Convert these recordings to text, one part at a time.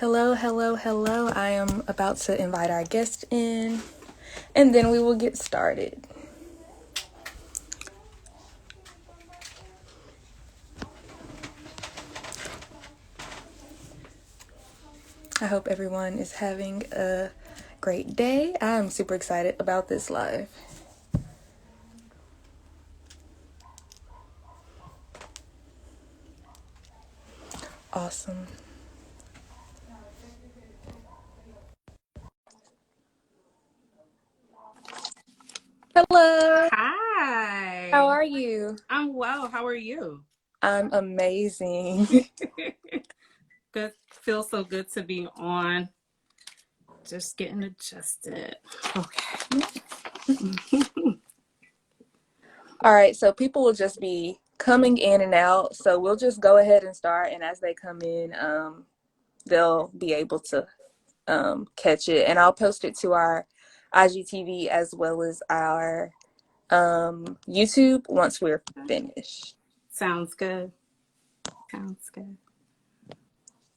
Hello, hello, hello. I am about to invite our guest in, and then we will get started. I hope everyone is having a great day. I'm super excited about this live. Awesome. Hello. How Hi. are you? I'm well. How are you? I'm amazing. Good. Feels so good to be on. Just getting adjusted. Okay. All right, so people will just be coming in and out. So we'll just go ahead and start, and as they come in, they'll be able to catch it, and I'll post it to our IGTV as well as our YouTube once we're finished. Sounds good. Sounds good.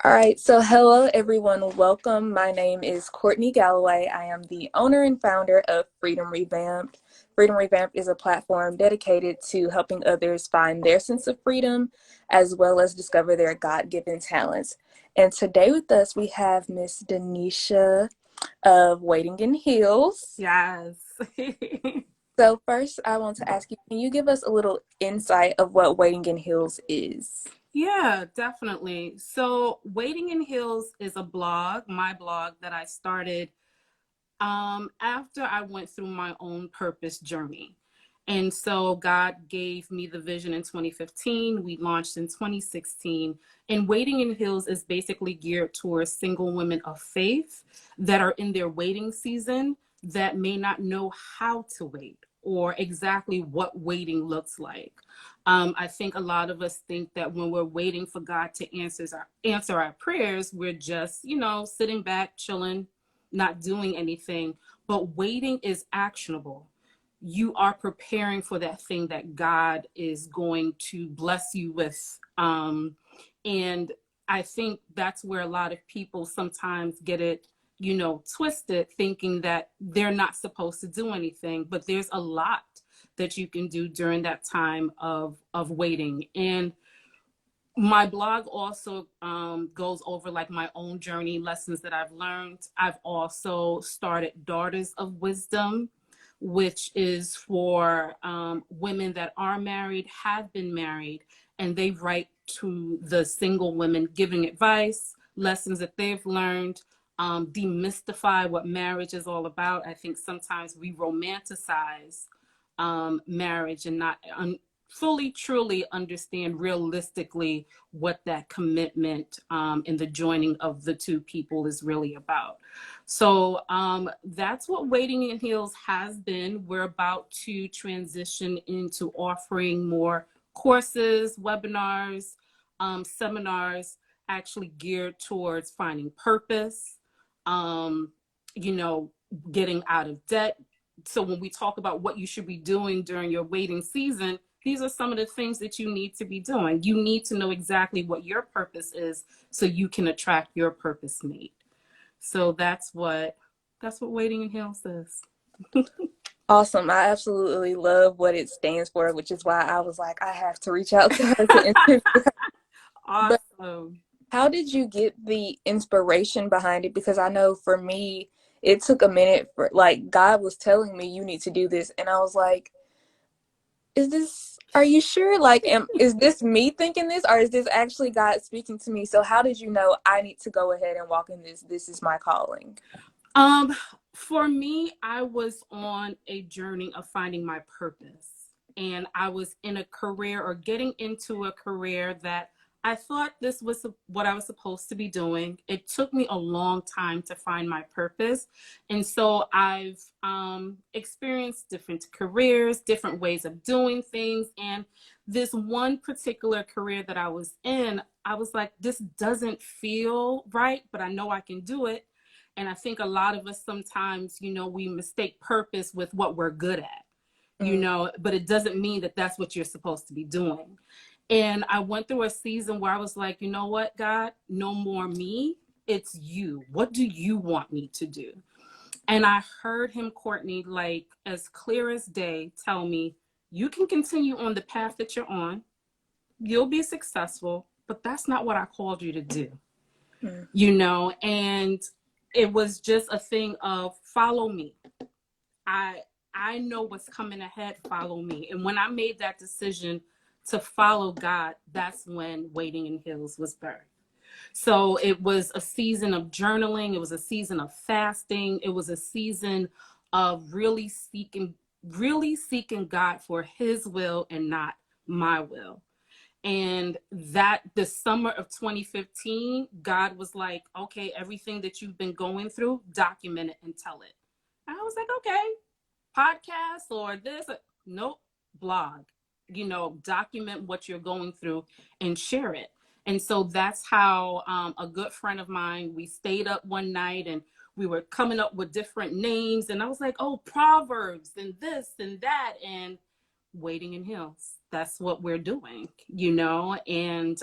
All right, so hello everyone, welcome. My name is Kourtney Galloway. I am the owner and founder of Freedom Revamped. Freedom Revamped is a platform dedicated to helping others find their sense of freedom as well as discover their God-given talents. And today with us we have Miss Danisha of Waiting in Heels. Yes. So first, I want to ask you, can you give us a little insight of what Waiting in Heels is? Yeah, definitely. So, Waiting in Heels is a blog, my blog that I started after I went through my own purpose journey. And so God gave me the vision in 2015. We launched in 2016. And Waiting in Hills is basically geared towards single women of faith that are in their waiting season that may not know how to wait or exactly what waiting looks like. I think a lot of us think that when we're waiting for God to answer our prayers, we're just, sitting back, chilling, not doing anything. But waiting is actionable. You are preparing for that thing that God is going to bless you with. And I think that's where a lot of people sometimes get it, twisted, thinking that they're not supposed to do anything. But there's a lot that you can do during that time of waiting. And my blog also goes over like my own journey, lessons that I've learned. I've also started Daughters of Wisdom, which is for women that are married, have been married, and they write to the single women, giving advice, lessons that they've learned, demystify what marriage is all about. I think sometimes we romanticize marriage and not fully, truly understand realistically what that commitment and the joining of the two people is really about. So that's what Waiting in Heels has been. We're about to transition into offering more courses, webinars, seminars, actually geared towards finding purpose, um, you know, getting out of debt. So when we talk about what you should be doing during your waiting season, these are some of the things that you need to be doing. You need to know exactly what your purpose is so you can attract your purpose mate. So that's what Waiting in Heels is. Awesome. I absolutely love what it stands for, which is why I was like, I have to reach out to her to interview her. But Awesome. how did you get the inspiration behind it? Because I know for me, it took a minute for like God was telling me you need to do this, and I was like, are you sure? Like, is this me thinking this, or is this actually God speaking to me? So how did you know I need to go ahead and walk in this? This is my calling. Um, for me, I was on a journey of finding my purpose. And I was in a career or getting into a career that I thought this was what I was supposed to be doing. It took me a long time to find my purpose. And so I've experienced different careers, different ways of doing things. And this one particular career that I was in, I was like, this doesn't feel right, but I know I can do it. And I think a lot of us sometimes, we mistake purpose with what we're good at, Mm. but it doesn't mean that that's what you're supposed to be doing. And I went through a season where I was like, you know what, God, no more me. It's you. What do you want me to do? And I heard him, Kourtney, like as clear as day, tell me, you can continue on the path that you're on. You'll be successful, but that's not what I called you to do. Mm. And it was just a thing of follow me. I I know what's coming ahead, follow me. And when I made that decision to follow God, that's when Waiting in Hills was birthed. So it was a season of journaling, it was a season of fasting, it was a season of really seeking God for his will and not my will. And that the summer of 2015, God was like, okay, everything that you've been going through, document it and tell it. And I was like, okay, podcast or this. Nope, blog. Document what you're going through and share it. And so that's how a good friend of mine, we stayed up one night and we were coming up with different names. And I was like, oh, Proverbs and this and that. And Waiting in Hills. That's what we're doing. And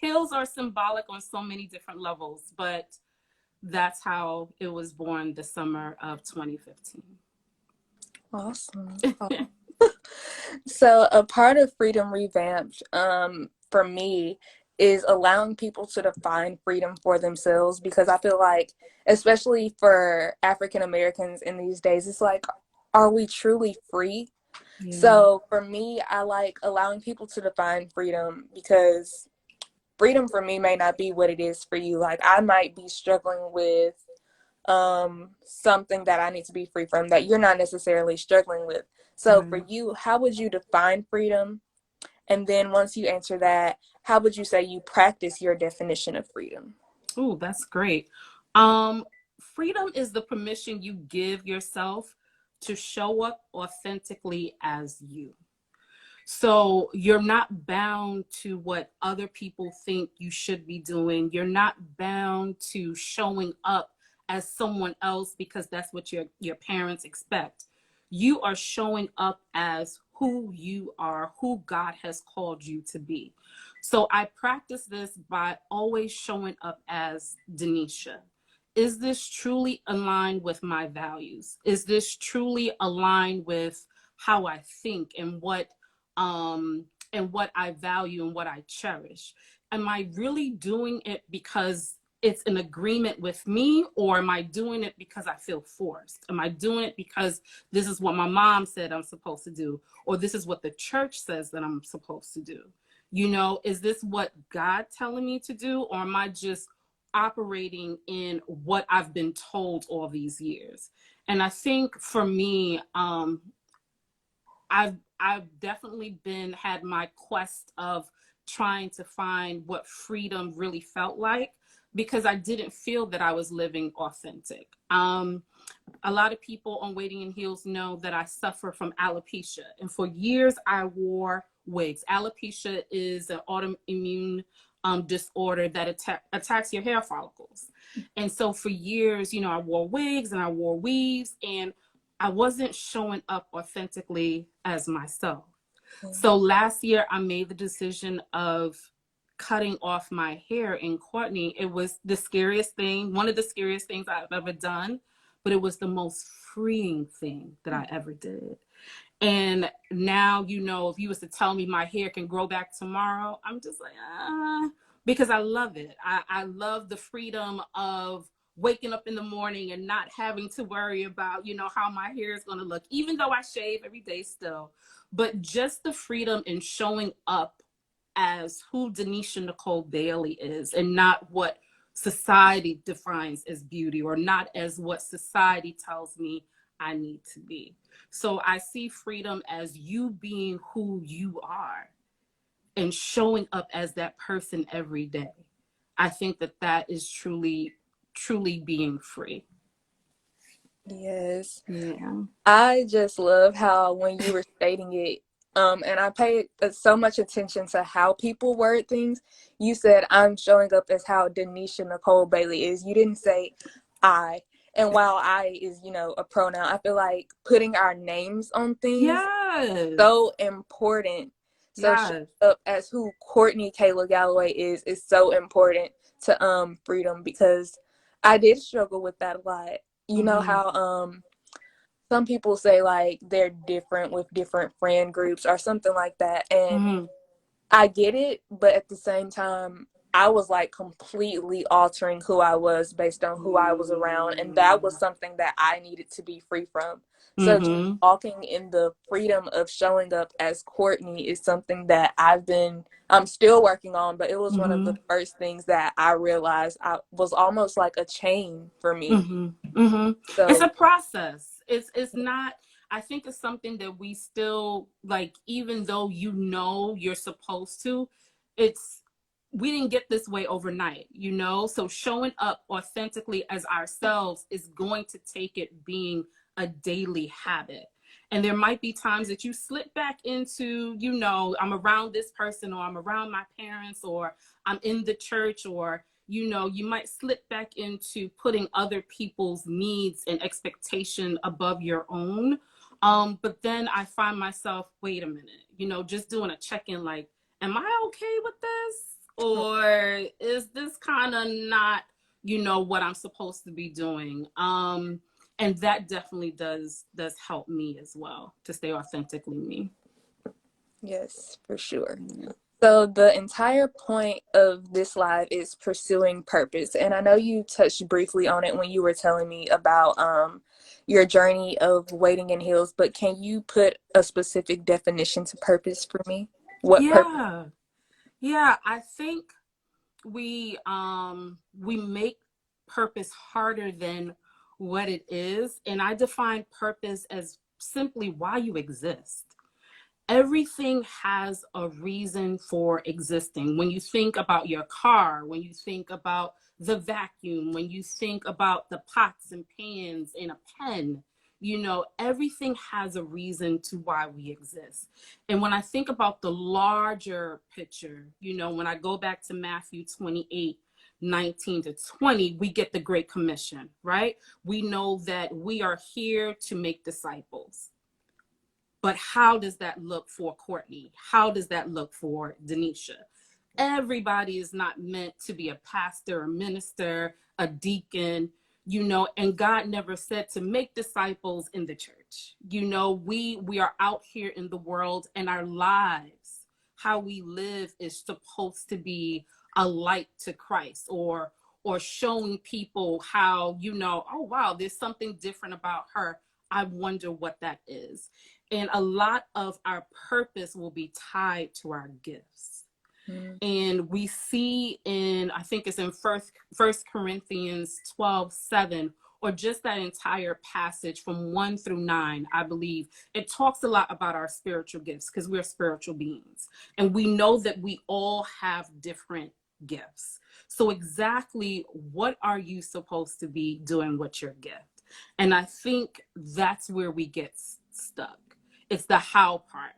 hills are symbolic on so many different levels, but that's how it was born the summer of 2015. Awesome. So a part of Freedom Revamped, for me, is allowing people to define freedom for themselves, because I feel like, especially for African Americans in these days, it's like, are we truly free? Yeah. So for me, I like allowing people to define freedom, because freedom for me may not be what it is for you. Like, I might be struggling with something that I need to be free from that you're not necessarily struggling with. So for you, how would you define freedom? And then once you answer that, how would you say you practice your definition of freedom? Oh, that's great. Freedom is the permission you give yourself to show up authentically as you. So you're not bound to what other people think you should be doing. You're not bound to showing up as someone else because that's what your parents expect. You are showing up as who you are, who God has called you to be. So I practice this by always showing up as Danisha. Is this truly aligned with my values? Is this truly aligned with how I think and what I value and what I cherish? Am I really doing it because it's an agreement with me, or am I doing it because I feel forced? Am I doing it because this is what my mom said I'm supposed to do, or this is what the church says that I'm supposed to do? Is this what God telling me to do, or am I just operating in what I've been told all these years? And I think for me, I've definitely had my quest of trying to find what freedom really felt like, because I didn't feel that I was living authentic. A lot of people on Waiting in Heels know that I suffer from alopecia, and for years I wore wigs. Alopecia is an autoimmune disorder that attacks your hair follicles. And so for years, I wore wigs and I wore weaves, and I wasn't showing up authentically as myself. So last year I made the decision of cutting off my hair. And Kourtney, it was the scariest thing, one of the scariest things I've ever done, but it was the most freeing thing that I ever did. And now, if you was to tell me my hair can grow back tomorrow, I'm just like, because I love it. I love the freedom of waking up in the morning and not having to worry about, how my hair is going to look, even though I shave every day still. But just the freedom in showing up as who Danisha Nicole Bailey is, and not what society defines as beauty, or not as what society tells me I need to be. So I see freedom as you being who you are and showing up as that person every day. I think that is truly, truly being free. Yes. Yeah. I just love how when you were stating it, and I pay so much attention to how people word things. You said, I'm showing up as how Danisha Nicole Bailey is. You didn't say I. And while I is, a pronoun, I feel like putting our names on things Yes. so important. So showing Yes. up as who Kourtney Kayla Galloway is so important to freedom, because I did struggle with that a lot. You know Mm-hmm. how some people say like they're different with different friend groups or something like that, and Mm-hmm. I get it, but at the same time, I was like completely altering who I was based on who I was around. And that was something that I needed to be free from. So just Mm-hmm. walking in the freedom of showing up as Kourtney is something that I'm still working on, but it was one of the Mm-hmm. first things that I realized I was almost like a chain for me. Mm-hmm. Mm-hmm. It's a So, process. It's not. I think it's something that we still like, even though you know you're supposed to. It's we didn't get this way overnight, you know. So showing up authentically as ourselves is going to take it being a daily habit. And there might be times that you slip back into, you know, I'm around this person, or I'm around my parents, or I'm in the church, or you know, you might slip back into putting other people's needs and expectation above your own. But then I find myself, wait a minute, you know, just doing a check-in, like, am I okay with this? Or is this kind of not, you know, what I'm supposed to be doing? And that definitely does help me as well to stay authentically me. yes, for sure. So the entire point of this live is pursuing purpose. And I know you touched briefly on it when you were telling me about your journey of waiting in heels, but can you put a specific definition to purpose for me? What purpose? Yeah. Yeah, I think we make purpose harder than what it is, and I define purpose as simply why you exist. Everything has a reason for existing. When you think about your car, when you think about the vacuum, when you think about the pots and pans in a pen, you know, everything has a reason to why we exist. And when I think about the larger picture, you know, when I go back to Matthew 28, 19 to 20, we get the Great Commission, right? We know that we are here to make disciples. But how does that look for Kourtney? How does that look for Danisha? Everybody is not meant to be a pastor, a minister, a deacon, you know, and God never said to make disciples in the church. You know, we are out here in the world, and our lives, how we live, is supposed to be a light to Christ, or showing people how, you know, oh wow, there's something different about her. I wonder what that is. And a lot of our purpose will be tied to our gifts. Mm, And we see in, I think it's in First Corinthians 12:7, or just that entire passage from 1 through 9, I believe, it talks a lot about our spiritual gifts, because we're spiritual beings. And we know that we all have different gifts. So exactly what are you supposed to be doing with your gift? And I think that's where we get stuck. It's the how part.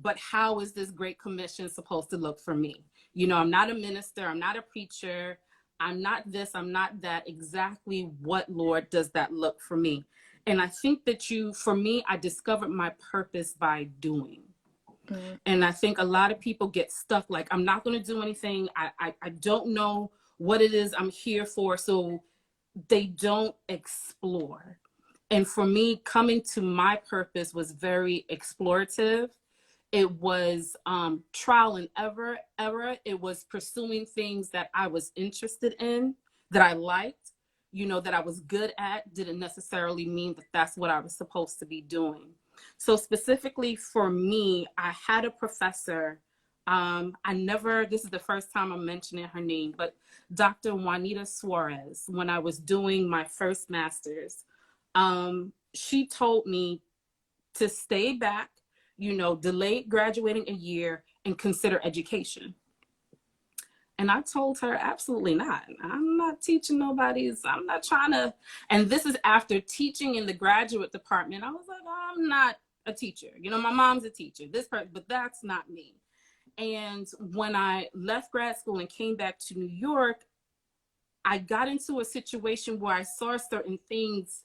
But how is this Great Commission supposed to look for me? You know, I'm not a minister, I'm not a preacher, I'm not this, I'm not that. Exactly what, Lord, does that look for me? And I think that for me, I discovered my purpose by doing. mm, And I think a lot of people get stuck, like, I'm not going to do anything. I don't know what it is I'm here for. So they don't explore. And for me, coming to my purpose was very explorative. It was trial and error. It was pursuing things that I was interested in, that I liked, you know, that I was good at. Didn't necessarily mean that that's what I was supposed to be doing. So specifically for me, I had a professor. This is the first time I'm mentioning her name, but Dr. Juanita Suarez, when I was doing my first master's, she told me to stay back, you know, delay graduating a year and consider education. And I told her, absolutely not. I'm not teaching nobody's, I'm not trying to. And this is after teaching in the graduate department. I was like, I'm not a teacher. You know, my mom's a teacher, but that's not me. And when I left grad school and came back to New York, I got into a situation where I saw certain things,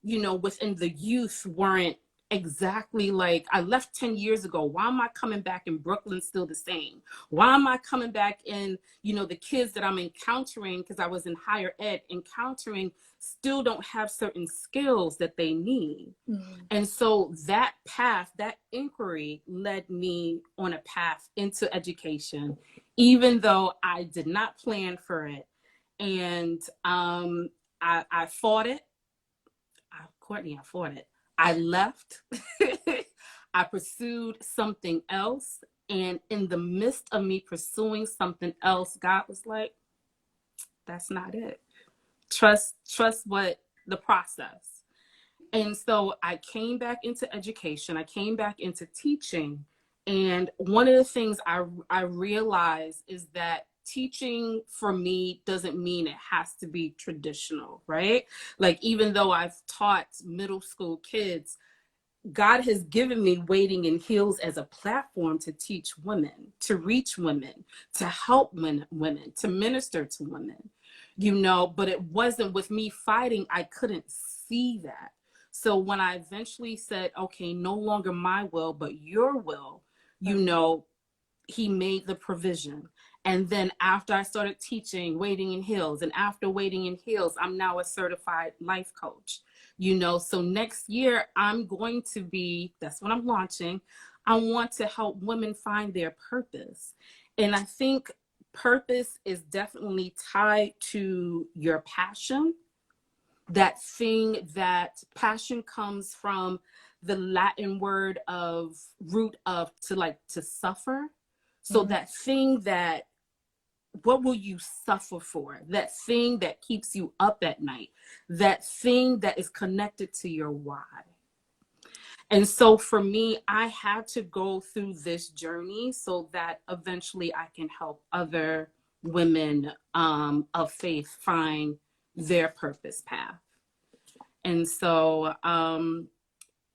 you know, within the youth weren't exactly like I left 10 years ago. Why am I coming back in Brooklyn still the same? Why am I coming back in, the kids that I'm encountering, because I was in higher ed, encountering still don't have certain skills that they need. Mm-hmm. And so that path, that inquiry led me on a path into education, even though I did not plan for it. And I fought it. Kourtney, I fought it. I left. I pursued something else. And in the midst of me pursuing something else, God was like, that's not it. Trust what the process. And so I came back into education. I came back into teaching. And one of the things I realized is that teaching for me doesn't mean it has to be traditional, right? Like, even though I've taught middle school kids, God has given me Waiting in Heels as a platform to teach women, to reach women, to help women, to minister to women, but it wasn't with me fighting. I couldn't see that. So when I eventually said, okay, no longer my will, but your will, he made the provision. And then after I started teaching Waiting in Heels, and after Waiting in Heels, I'm now a certified life coach. So next year I'm going to be, that's what I'm launching. I want to help women find their purpose. And I think purpose is definitely tied to your passion. That thing, that passion comes from the Latin word of root of to suffer. So Mm-hmm. that thing, that what will you suffer for? That thing that keeps you up at night, that thing that is connected to your why. And so for me, I had to go through this journey so that eventually I can help other women of faith find their purpose path. And so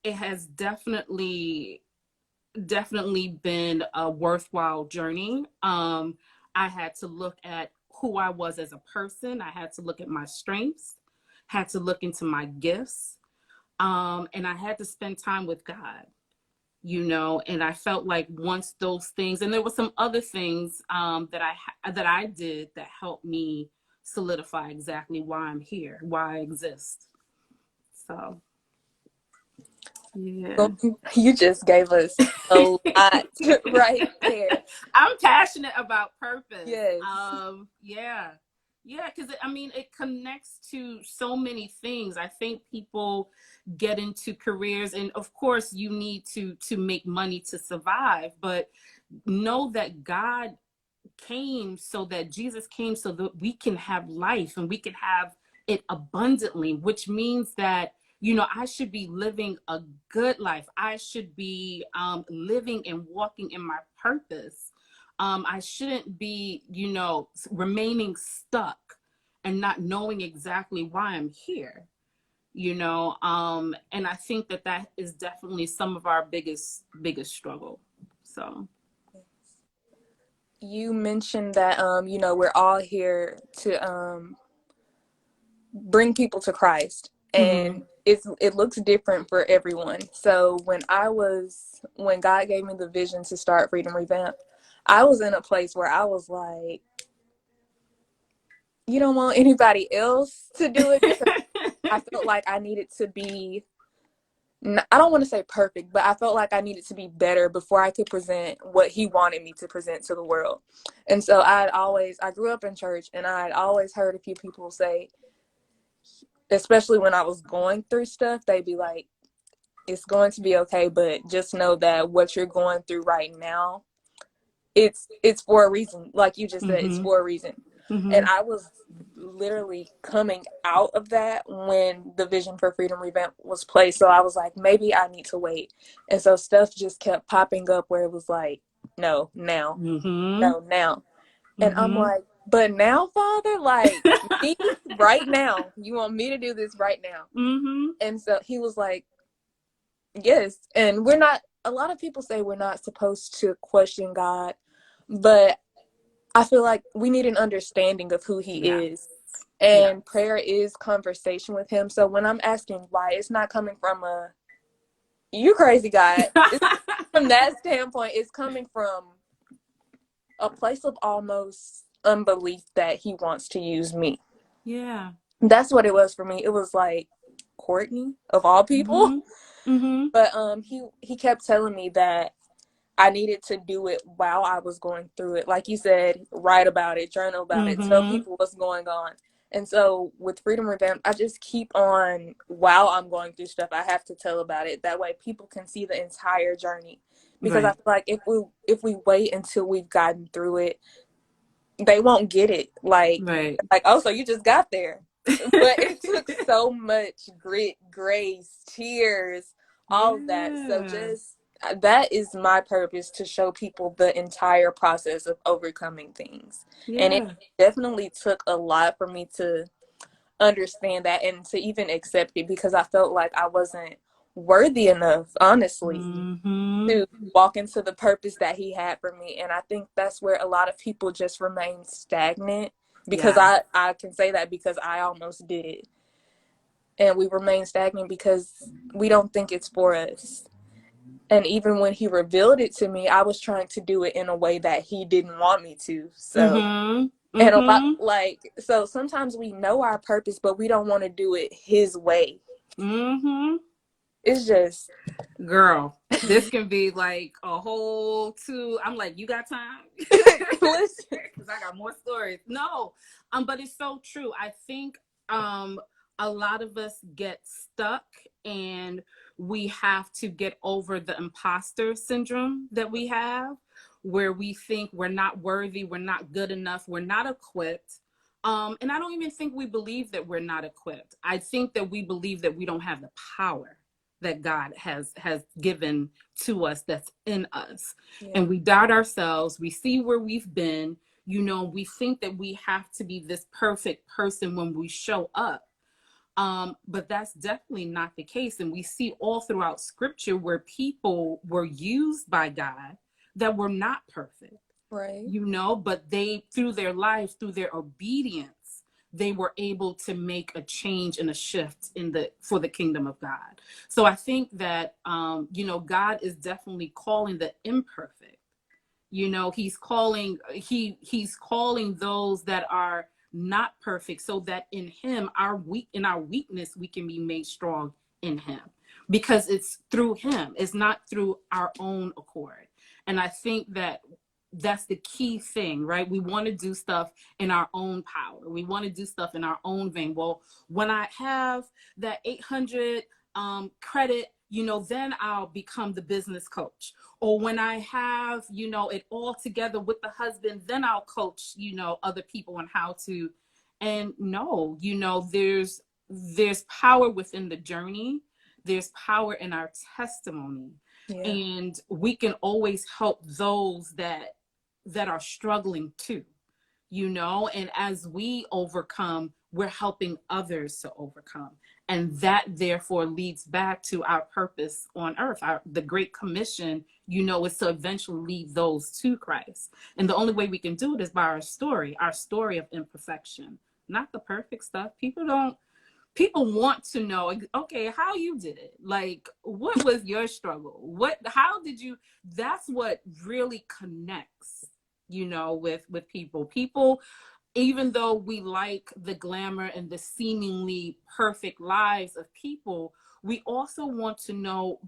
it has definitely been a worthwhile journey. I had to look at who I was as a person. I had to look at my strengths, had to look into my gifts, and I had to spend time with God. And I felt like once those things, and there were some other things that I did that helped me solidify exactly why I'm here, why I exist. So yeah. Well, you just gave us a lot right there. I'm passionate about purpose. Yes. Yeah. Yeah, because it connects to so many things. I think people get into careers, and of course you need to make money to survive, but know that Jesus came so that we can have life, and we can have it abundantly, which means that I should be living a good life. I should be living and walking in my purpose. I shouldn't be remaining stuck and not knowing exactly why I'm here. And I think that is definitely some of our biggest struggle. So You mentioned that we're all here to bring people to Christ, mm-hmm. and it looks different for everyone. So when God gave me the vision to start Freedom Revamp, I was in a place where I was like, you don't want anybody else to do it, because I felt like I needed to be, I don't want to say perfect, but I felt like I needed to be better before I could present what he wanted me to present to the world. And so I grew up in church, and I'd always heard a few people say, especially when I was going through stuff, they'd be like, it's going to be okay, but just know that what you're going through right now, it's for a reason. Like you just said, it's mm-hmm. for a reason. Mm-hmm. And I was literally coming out of that when the vision for Freedom Revamp was placed. So I was like, maybe I need to wait. And so stuff just kept popping up where it was like, no, now, Mm-hmm. no, now. And I'm Mm-hmm. like, but now, Father, like me right now, you want me to do this right now. Mm-hmm. And so he was like, yes. And a lot of people say we're not supposed to question God, but I feel like we need an understanding of who he Yeah. is. Yeah. And prayer is conversation with him. So when I'm asking why, it's not coming from You crazy, God. It's, from that standpoint, it's coming from a place of almost unbelief that he wants to use me. Yeah. That's what it was for me. It was like Kourtney of all people. Mhm. Mhm. But he kept telling me that I needed to do it while I was going through it. Like you said, write about it, journal about it, tell Mhm. people what's going on. And so with Freedom Revamp, I just keep on while I'm going through stuff, I have to tell about it. That way people can see the entire journey. Because I Right. feel like if we wait until we've gotten through it, they won't get it. Right. Like, oh, so you just got there. But it took so much grit, grace, tears, all of that. So Yeah. just that is my purpose, to show people the entire process of overcoming things. And it Yeah. definitely took a lot for me to understand that and to even accept it, because I felt like I wasn't worthy enough, honestly, Mhm. to walk into the purpose that he had for me. And I think that's where a lot of people just remain stagnant, because Yeah. I can say that because I almost did. And we remain stagnant because we don't think it's for us. And even when he revealed it to me, I was trying to do it in a way that he didn't want me to. So, Mhm. and a lot, Mhm. like, so sometimes we know our purpose, but we don't want to do it his way. Mhm. It's just, Girl, this can be like a whole two. I'm like, you got time? listen. Because I got more stories. No, but it's so true. I think a lot of us get stuck, and we have to get over the imposter syndrome that we have, where we think we're not worthy, we're not good enough, we're not equipped. And I don't even think we believe that we're not equipped. I think that we believe that we don't have the power that God has given to us, that's in us. Yeah. And we doubt ourselves. We see where we've been. We think that we have to be this perfect person when we show up. But that's definitely not the case. And we see all throughout scripture where people were used by God that were not perfect, Right. but they, through their lives, through their obedience, they were able to make a change and a shift in the for the kingdom of God. So I think that God is definitely calling the imperfect. He's calling those that are not perfect, so that in him, in our weakness, we can be made strong in him, because it's through him, it's not through our own accord. And I think that that's the key thing, right? We want to do stuff in our own power, we want to do stuff in our own vein. Well, when I have that 800 credit, then I'll become the business coach. Or when I have, it all together with the husband, then I'll coach, other people on how to. And no, there's power within the journey. There's power in our testimony. Yeah. And we can always help those that are struggling too, and as we overcome, we're helping others to overcome. And that therefore leads back to our purpose on earth. The Great Commission, is to eventually lead those to Christ. And the only way we can do it is by our story of imperfection, not the perfect stuff. People want to know, okay, how you did it. Like, what was your struggle? How did you, that's what really connects, with people, even though we like the glamour and the seemingly perfect lives of people, we also want to know,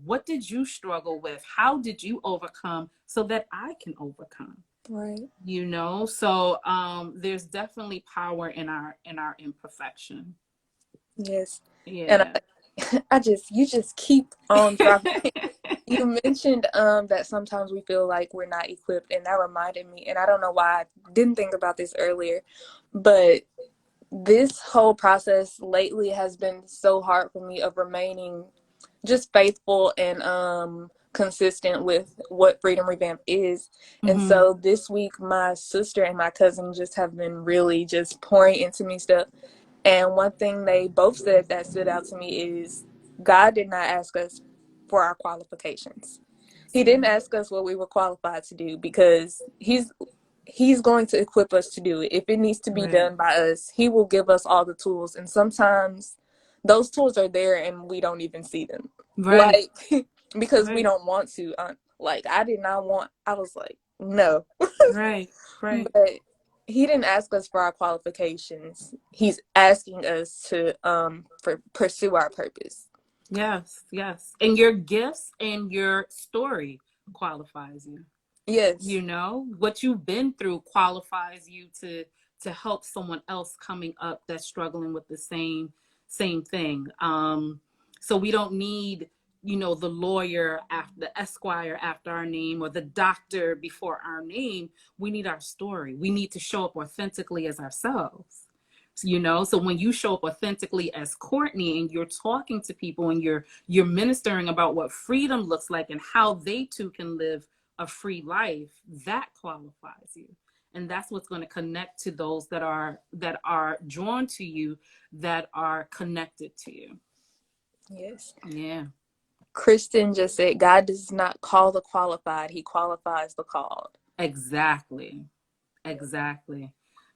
what did you struggle with? How did you overcome, so that I can overcome? Right. So there's definitely power in our imperfection. Yes. And Yeah. you just keep on dropping. You mentioned that sometimes we feel like we're not equipped, and that reminded me, and I don't know why I didn't think about this earlier, but this whole process lately has been so hard for me, of remaining just faithful and consistent with what Freedom Revamp is. And Mm-hmm. so this week my sister and my cousin just have been really just pouring into me stuff. And one thing they both said that stood out to me is, God did not ask us for our qualifications. He didn't ask us what we were qualified to do, because he's going to equip us to do it. If it needs to be Right. done by us, he will give us all the tools. And sometimes those tools are there and we don't even see them. Right, Like, because we right, don't want to. Like, I did not want, I was like, no. right, right. But he didn't ask us for our qualifications. He's asking us to pursue our purpose. Yes, yes. And your gifts and your story qualifies you. Yes. You know, what you've been through qualifies you to help someone else coming up that's struggling with the same thing. So we don't need, you know, the lawyer after the esquire after our name or the doctor before our name. We need our story. We need to show up authentically as ourselves. You know, so when you show up authentically as Kourtney and you're talking to people and you're ministering about what freedom looks like and how they too can live a free life, that qualifies you. And that's what's going to connect to those that are drawn to you, that are connected to you. Yes. Yeah. Kristen just said, God does not call the qualified, he qualifies the called. Exactly. Exactly.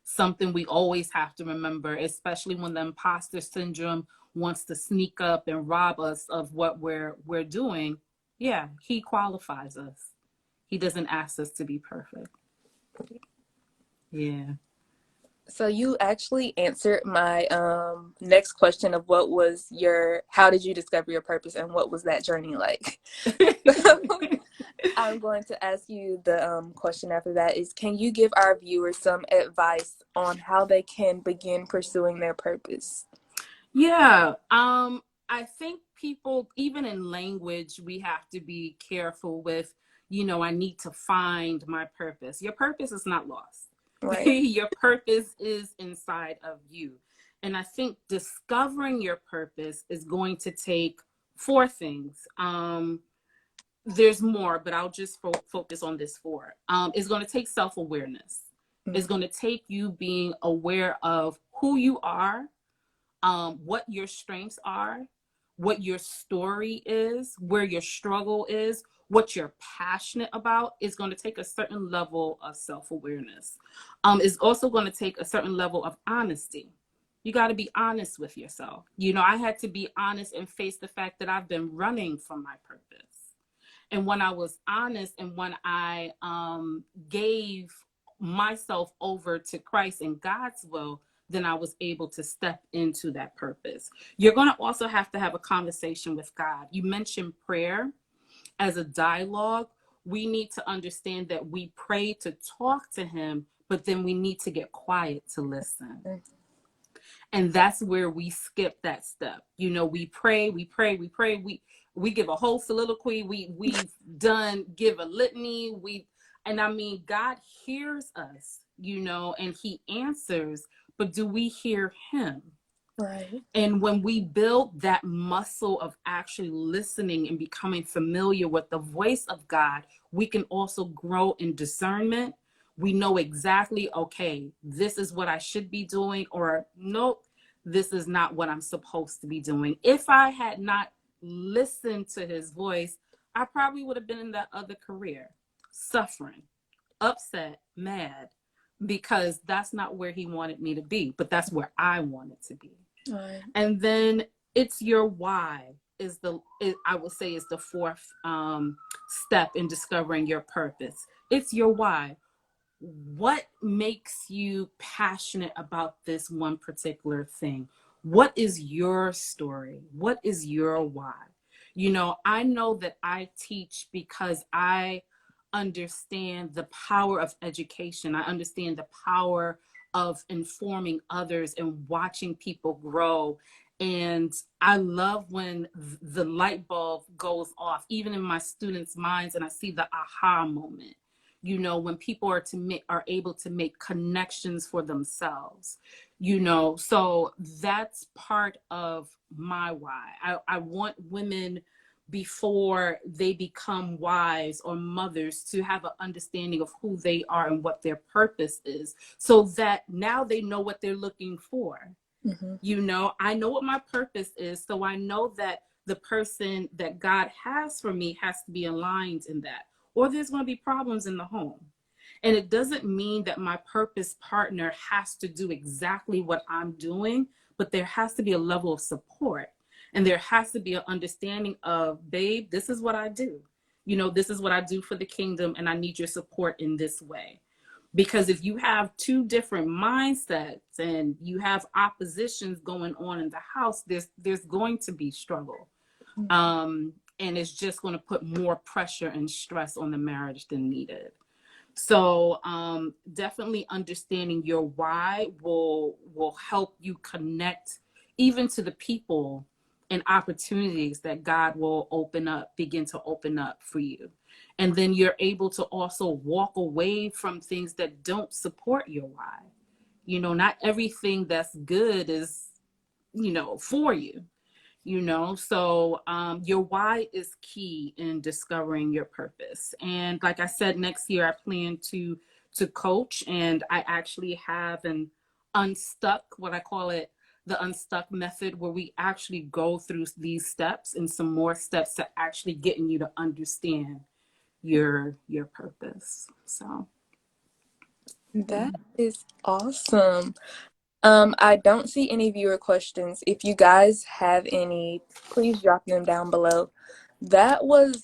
Something we always have to remember, especially when the imposter syndrome wants to sneak up and rob us of what we're doing. Yeah, he qualifies us. He doesn't ask us to be perfect. Yeah. So you actually answered my next question of how did you discover your purpose and what was that journey like? So I'm going to ask you the question after that is, can you give our viewers some advice on how they can begin pursuing their purpose? Yeah. I think people, even in language, we have to be careful with, you know, I need to find my purpose. Your purpose is not lost. Right. Your purpose is inside of you. And I think discovering your purpose is going to take four things. There's more, but I'll just focus on this four. It's going to take self-awareness. It's Mm-hmm. going to take you being aware of who you are, what your strengths are, what your story is, where your struggle is, what you're passionate about. Is going to take a certain level of self-awareness. It's also going to take a certain level of honesty. You got to be honest with yourself. You know, I had to be honest and face the fact that I've been running from my purpose. And when I was honest and when I gave myself over to Christ and God's will, then I was able to step into that purpose. You're going to also have to have a conversation with God. You mentioned prayer as a dialogue. We need to understand that we pray to talk to Him, but then we need to get quiet to listen. And that's where we skip that step. You know, we pray, we give a whole soliloquy, we've done give a litany, and I mean, God hears us, you know, and He answers, but do we hear Him? Right. And when we build that muscle of actually listening and becoming familiar with the voice of God, we can also grow in discernment. We know exactly, okay, this is what I should be doing, or nope, this is not what I'm supposed to be doing. If I had not listened to His voice, I probably would have been in that other career, suffering, upset, mad, because that's not where He wanted me to be, but that's where I wanted to be. Right. And then it's your why I would say is the fourth step in discovering your purpose. It's your why. What makes you passionate about this one particular thing? What is your story? What is your why? You know, I know that I teach because I understand the power of education. I understand the power of informing others and watching people grow. And I love when the light bulb goes off, even in my students' minds, and I see the aha moment. You know, when people are able to make connections for themselves. You know, so that's part of my why. I want women, before they become wives or mothers, to have an understanding of who they are and what their purpose is, so that now they know what they're looking for. Mm-hmm. You know, I know what my purpose is, so I know that the person that God has for me has to be aligned in that, or there's going to be problems in the home. And it doesn't mean that my purpose partner has to do exactly what I'm doing, but there has to be a level of support. And there has to be an understanding of, babe, this is what I do. This is what I do for the kingdom, and I need your support in this way. Because if you have two different mindsets and you have oppositions going on in the house, there's going to be struggle. And it's just going to put more pressure and stress on the marriage than needed. So definitely understanding your why will help you connect even to the people and opportunities that God will begin to open up for you. And then you're able to also walk away from things that don't support your why. Not everything that's good is, for you. So your why is key in discovering your purpose. And like I said, next year I plan to coach, and I actually have an unstuck, what I call it, the unstuck method, where we actually go through these steps and some more steps to actually getting you to understand your purpose. So That is awesome. I don't see any viewer questions. If you guys have any, please drop them down below. That was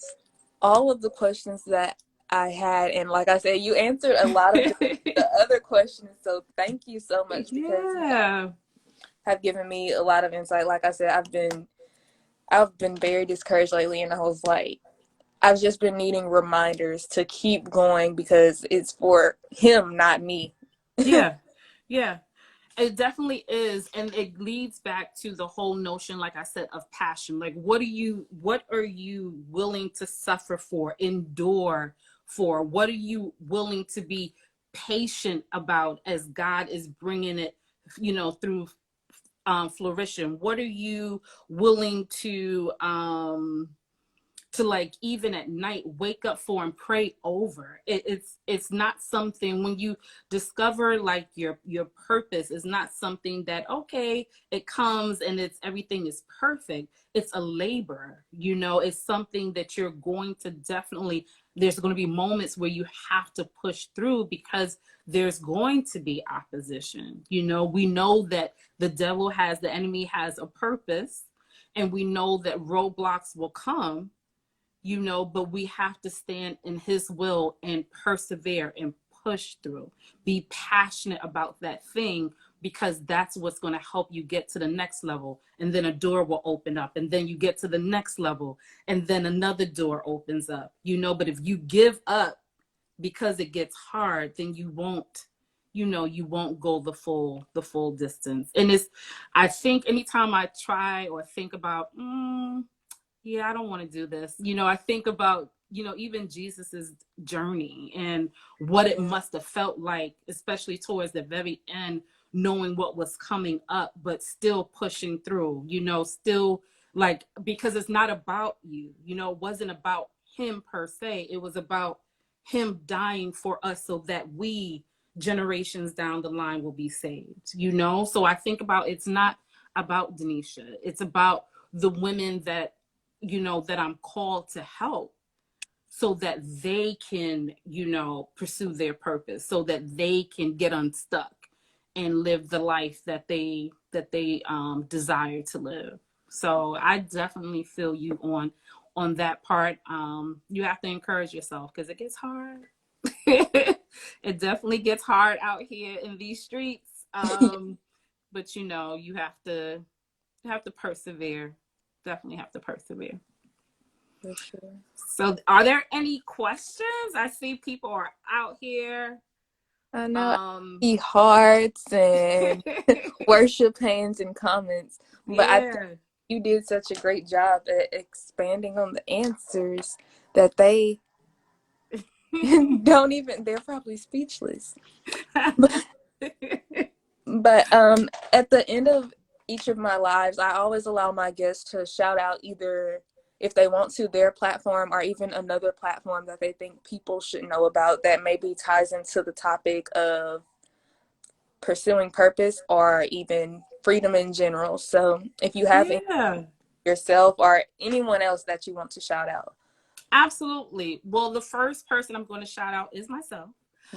all of the questions that I had. And like I said, you answered a lot of the other questions. So thank you so much, because you yeah. have given me a lot of insight. Like I said, I've been very discouraged lately, and I was like, I've just been needing reminders to keep going, because it's for him, not me. Yeah. Yeah. It definitely is. And it leads back to the whole notion, like I said, of passion. Like, what are you willing to suffer for, endure for? What are you willing to be patient about as God is bringing it, through flourishing? What are you willing to like, even at night, wake up for and pray over? It's not something, when you discover like your purpose is not something that, okay, it comes and everything is perfect. It's a labor. It's something that you're going to definitely, there's going to be moments where you have to push through, because there's going to be opposition. We know that the enemy has a purpose, and we know that roadblocks will come, but we have to stand in his will and persevere and push through. Be passionate about that thing, because that's what's going to help you get to the next level. And then a door will open up, and then you get to the next level, and then another door opens up, but if you give up because it gets hard, then you won't go the full distance. And I think anytime I try or think about, yeah, I don't want to do this. I think about, even Jesus's journey and what it must have felt like, especially towards the very end, knowing what was coming up, but still pushing through, still, like, because it's not about you, it wasn't about him per se. It was about him dying for us so that we, generations down the line, will be saved, So I think about, it's not about Danisha. It's about the women that I'm called to help, so that they can, pursue their purpose, so that they can get unstuck and live the life that they desire to live. So I definitely feel you on that part. You have to encourage yourself, because it gets hard. It definitely gets hard out here in these streets. But you have to persevere. Definitely have to persevere. For sure. So are there any questions? I see people are out here. I know, I see hearts and worship hands and comments, but I think Yeah. you did such a great job at expanding on the answers that they don't even, they're probably speechless. But at the end of each of my lives, I always allow my guests to shout out, either if they want to, their platform, or even another platform that they think people should know about that maybe ties into the topic of pursuing purpose, or even freedom in general. So if you have any, Yeah. yourself or anyone else that you want to shout out. Absolutely. Well, the first person I'm going to shout out is myself.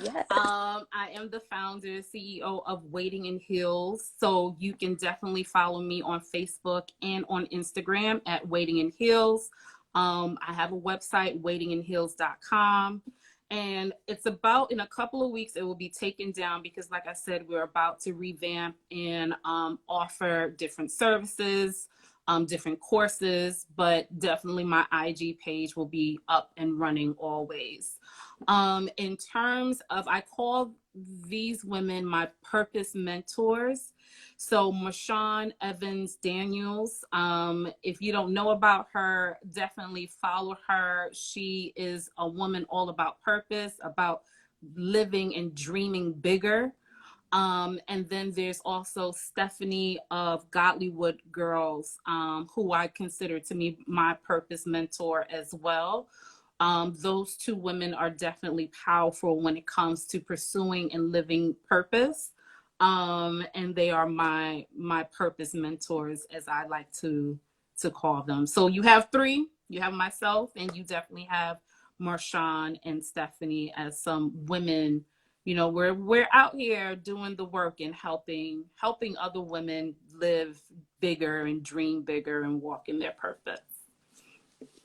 Yes. I am the founder, CEO of Waiting in Heels. So you can definitely follow me on Facebook and on Instagram at Waiting in Heels. I have a website, waitinginheels.com. And it's about in a couple of weeks, it will be taken down because, like I said, we're about to revamp and offer different services, different courses, but definitely my IG page will be up and running always. In terms of, I call these women my purpose mentors. So Marshawn Evans Daniels, if you don't know about her, definitely follow her. She is a woman all about purpose, about living and dreaming bigger. And then there's also Stephanie of Godlywood Girls, who I consider to be my purpose mentor as well. Those two women are definitely powerful when it comes to pursuing and living purpose. And they are my purpose mentors, as I like to call them. So you have three. You have myself, and you definitely have Marshawn and Stephanie as some women. You know, we're out here doing the work and helping other women live bigger and dream bigger and walk in their purpose.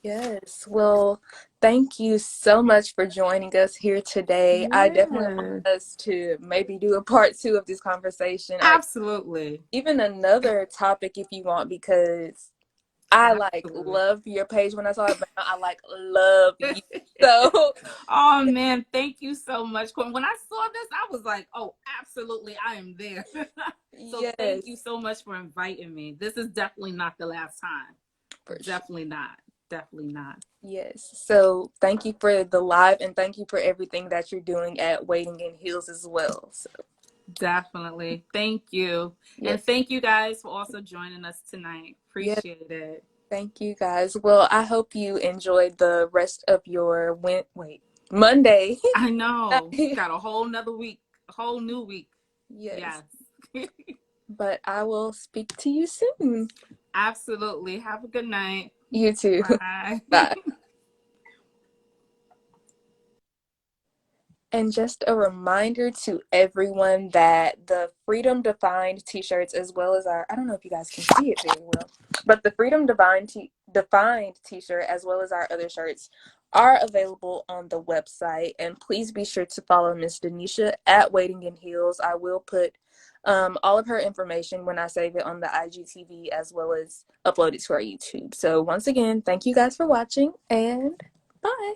Yes. Well, thank you so much for joining us here today. I definitely want Yeah, us to maybe do a part two of this conversation, or absolutely. even another topic if you want, because I like Absolutely. love your page when I saw it, but I like love you. So Oh man, thank you so much. When I saw this, I was like, oh, absolutely, I am there. So thank you yes, so much for inviting me. This is definitely not the last time. for sure. Definitely not. Definitely not. Yes. So thank you for the live and thank you for everything that you're doing at Waiting in Heels as well. So Definitely. Thank you. And yes. thank you guys for also joining us tonight. Yes. Appreciate it. Thank you guys. Well, I hope you enjoyed the rest of your Monday. I know. Got a whole nother week, a whole new week. Yes. Yes. But I will speak to you soon. Absolutely. Have a good night. You too. Bye. Bye. And just a reminder to everyone that the Freedom Defined t-shirts, as well as our, I don't know if you guys can see it very well, but the Defined t-shirt, as well as our other shirts, are available on the website. And please be sure to follow Miss Danisha at Waiting in Heels. I will put all of her information when I save it on the IGTV, as well as upload it to our YouTube. So once again, thank you guys for watching, and bye.